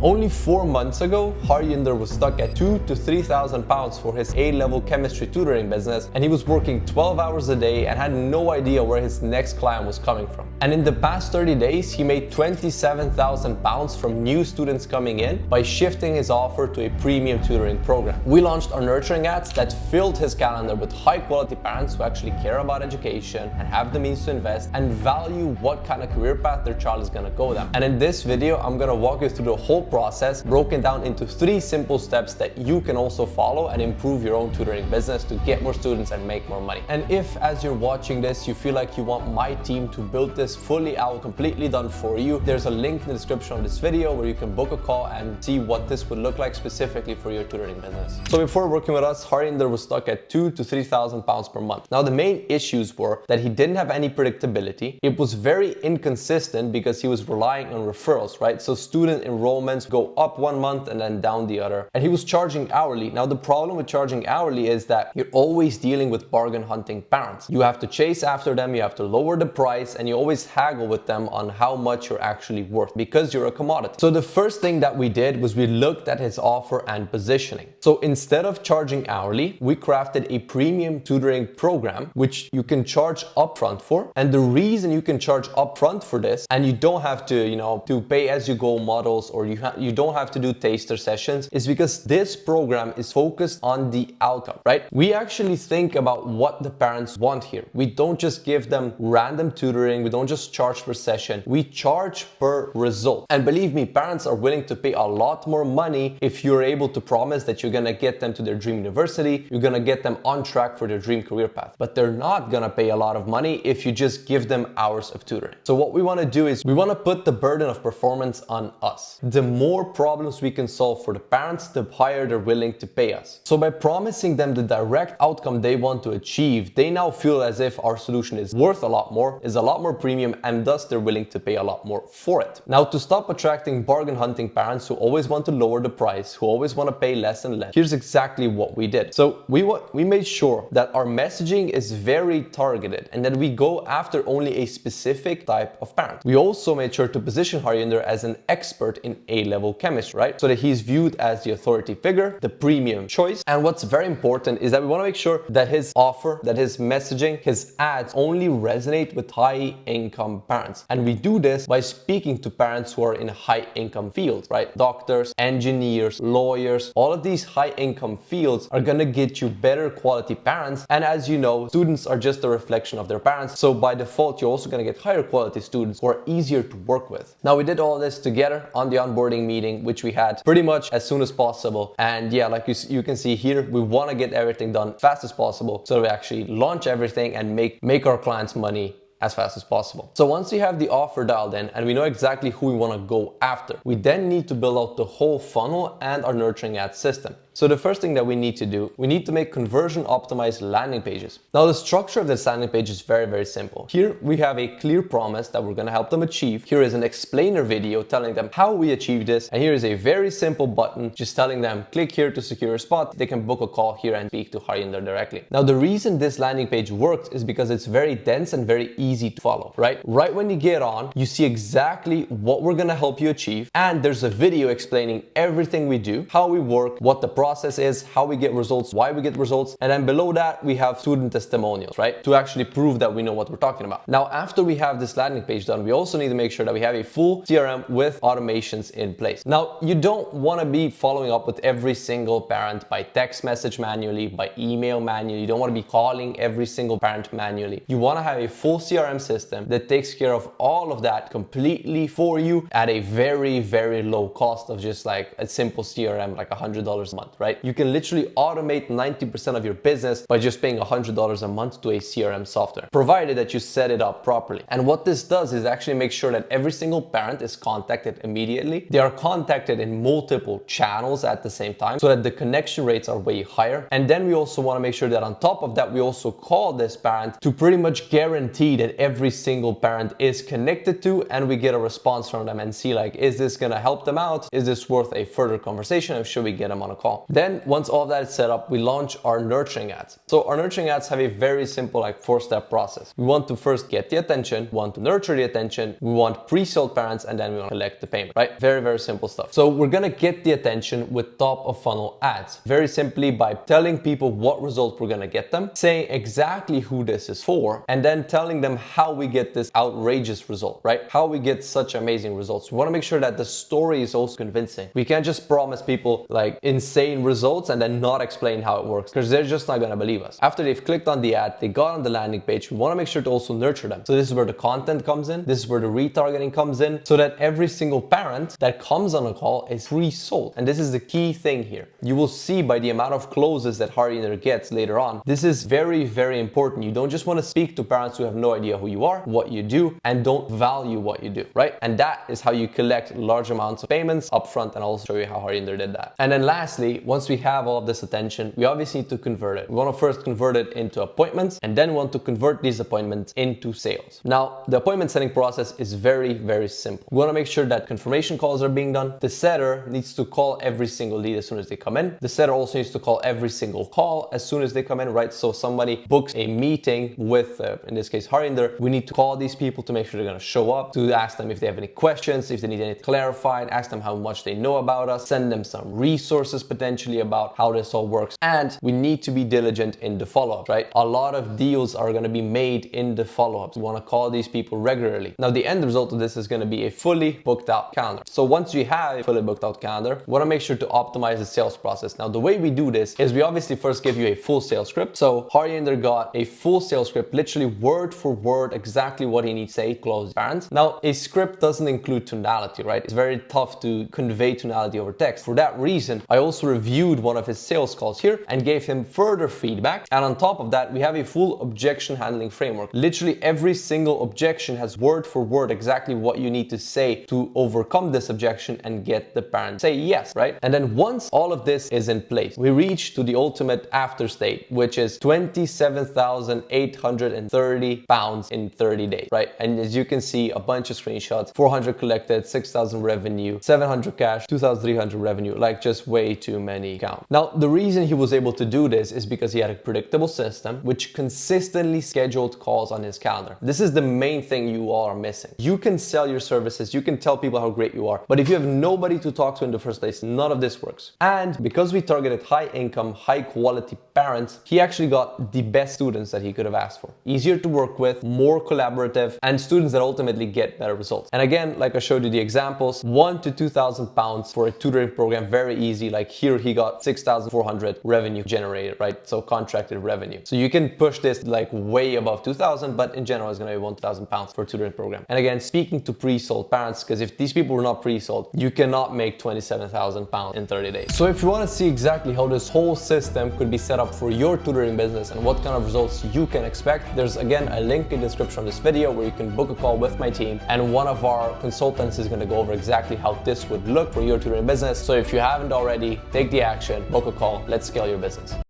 Only 4 months ago, Harjinder was stuck at 2,000 to 3,000 pounds for his A-level chemistry tutoring business, and he was working 12 hours a day and had no idea where his next client was coming from. And in the past 30 days, he made 27,000 pounds from new students coming in by shifting his offer to a premium tutoring program. We launched our nurturing ads that filled his calendar with high-quality parents who actually care about education and have the means to invest and value what kind of career path their child is going to go down. And in this video, I'm going to walk you through the whole process broken down into 3 simple steps that you can also follow and improve your own tutoring business to get more students and make more money. And if, as you're watching this, you feel like you want my team to build this fully out, completely done for you, there's a link in the description of this video where you can book a call and see what this would look like specifically for your tutoring business. So before working with us, Harjinder was stuck at 2,000 to 3,000 pounds per month. Now the main issues were that he didn't have any predictability. It was very inconsistent because he was relying on referrals, right? So student enrollments go up 1 month and then down the other. And he was charging hourly. Now the problem with charging hourly is that you're always dealing with bargain hunting parents. You have to chase after them, you have to lower the price, and you always haggle with them on how much you're actually worth because you're a commodity. So the first thing that we did was we looked at his offer and positioning. So instead of charging hourly, we crafted a premium tutoring program which you can charge upfront for. And the reason you can charge upfront for this, and you don't have to, do pay as you go models, or you don't have to do taster sessions, is because this program is focused on the outcome, right? We actually think about what the parents want here. We don't just give them random tutoring. We don't just charge per session. We charge per result. And believe me, parents are willing to pay a lot more money if you're able to promise that you're gonna get them to their dream university, you're gonna get them on track for their dream career path. But they're not gonna pay a lot of money if you just give them hours of tutoring. So what we wanna do is we wanna put the burden of performance on us. The more problems we can solve for the parents, the higher they're willing to pay us. So by promising them the direct outcome they want to achieve, they now feel as if our solution is worth a lot more, is a lot more premium, and thus they're willing to pay a lot more for it. Now, to stop attracting bargain hunting parents who always want to lower the price, who always want to pay less and less, here's exactly what we did. So we made sure that our messaging is very targeted and that we go after only a specific type of parent. We also made sure to position Harjinder as an expert in A-level chemistry, right? So that he's viewed as the authority figure, the premium choice. And what's very important is that we want to make sure that his offer, that his messaging, his ads only resonate with high-income parents. And we do this by speaking to parents who are in high-income fields, right? Doctors, engineers, lawyers, all of these high-income fields are gonna get you better quality parents. And as you know, students are just a reflection of their parents. So by default, you're also gonna get higher quality students who are easier to work with. Now, we did all this together on the onboarding meeting, which we had pretty much as soon as possible. And yeah, like you can see here, we wanna get everything done as fast as possible so that we actually launch everything and make our clients money as fast as possible. So once we have the offer dialed in and we know exactly who we want to go after, we then need to build out the whole funnel and our nurturing ad system. So the first thing that we need to do, we need to make conversion optimized landing pages. Now the structure of this landing page is very, very simple. Here we have a clear promise that we're going to help them achieve. Here is an explainer video telling them how we achieve this. And here is a very simple button just telling them click here to secure a spot. They can book a call here and speak to Harjinder directly. Now the reason this landing page works is because it's very dense and very easy to follow, right? Right when you get on, you see exactly what we're going to help you achieve. And there's a video explaining everything we do, how we work, what the process is, how we get results, why we get results. And then below that, we have student testimonials, right? To actually prove that we know what we're talking about. Now, after we have this landing page done, we also need to make sure that we have a full CRM with automations in place. Now, you don't want to be following up with every single parent by text message manually, by email manually. You don't want to be calling every single parent manually. You want to have a full CRM system that takes care of all of that completely for you at a very, very low cost of just like a simple CRM, like $100 a month, right? You can literally automate 90% of your business by just paying $100 a month to a CRM software, provided that you set it up properly. And what this does is actually make sure that every single parent is contacted immediately. They are contacted in multiple channels at the same time so that the connection rates are way higher. And then we also want to make sure that on top of that, we also call this parent to pretty much guarantee that that every single parent is connected to, and we get a response from them and see like, is this gonna help them out? Is this worth a further conversation, or should we get them on a call? Then once all that is set up, we launch our nurturing ads. So our nurturing ads have a very simple like 4-step process. We want to first get the attention, we want to nurture the attention, we want pre-sold parents, and then we want to collect the payment, right? Very, very simple stuff. So we're gonna get the attention with top of funnel ads, very simply by telling people what result we're gonna get them, saying exactly who this is for, and then telling them how we get this outrageous result, right? How we get such amazing results. We want to make sure that the story is also convincing. We can't just promise people like insane results and then not explain how it works, because they're just not gonna believe us. After they've clicked on the ad, they got on the landing page, we want to make sure to also nurture them. So this is where the content comes in, this is where the retargeting comes in, so that every single parent that comes on a call is pre-sold. And this is the key thing here. You will see by the amount of closes that Harjinder gets later on, this is very, very important. You don't just want to speak to parents who have no idea who you are, what you do, and don't value what you do, right? And that is how you collect large amounts of payments upfront, and I'll show you how Harjinder did that. And then lastly, once we have all of this attention, we obviously need to convert it. We want to first convert it into appointments, and then we want to convert these appointments into sales. Now, the appointment setting process is very, very simple. We want to make sure that confirmation calls are being done. The setter needs to call every single lead as soon as they come in. The setter also needs to call every single call as soon as they come in, right? So somebody books a meeting with, in this case, Harjinder, we need to call these people to make sure they're going to show up, to ask them if they have any questions, if they need anything clarified, ask them how much they know about us, send them some resources potentially about how this all works. And we need to be diligent in the follow-up, right? A lot of deals are going to be made in the follow-ups. We want to call these people regularly. Now, the end result of this is going to be a fully booked out calendar. So once you have a fully booked out calendar, we want to make sure to optimize the sales process. Now, the way we do this is we obviously first give you a full sales script. So Harjinder got a full sales script, literally word for word, exactly what he needs to say, close parents. Now, a script doesn't include tonality, right? It's very tough to convey tonality over text. For that reason, I also reviewed one of his sales calls here and gave him further feedback. And on top of that, we have a full objection handling framework. Literally every single objection has word for word exactly what you need to say to overcome this objection and get the parent to say yes, right? And then once all of this is in place, we reach to the ultimate after state, which is 27,830 pounds in 30 days, right? And as you can see, a bunch of screenshots, 400 collected, 6,000 revenue, 700 cash, 2,300 revenue, like just way too many count. Now, the reason he was able to do this is because he had a predictable system which consistently scheduled calls on his calendar. This is the main thing you all are missing. You can sell your services, you can tell people how great you are, but if you have nobody to talk to in the first place, none of this works. And because we targeted high income, high quality parents, he actually got the best students that he could have asked for. Easier to work with, more collaborative, and students that ultimately get better results. And again, like I showed you the examples, 1,000 to 2,000 pounds for a tutoring program, very easy. Like here he got 6,400 revenue generated, right? So contracted revenue. So you can push this like way above 2,000, but in general, it's gonna be 1,000 pounds for a tutoring program. And again, speaking to pre-sold parents, because if these people were not pre-sold, you cannot make 27,000 pounds in 30 days. So if you want to see exactly how this whole system could be set up for your tutoring business and what kind of results you can expect, there's again a link in the description of this video where you can book a call with my team, and one of our consultants is going to go over exactly how this would look for your tutoring business. So if you haven't already, take the action, book a call, let's scale your business.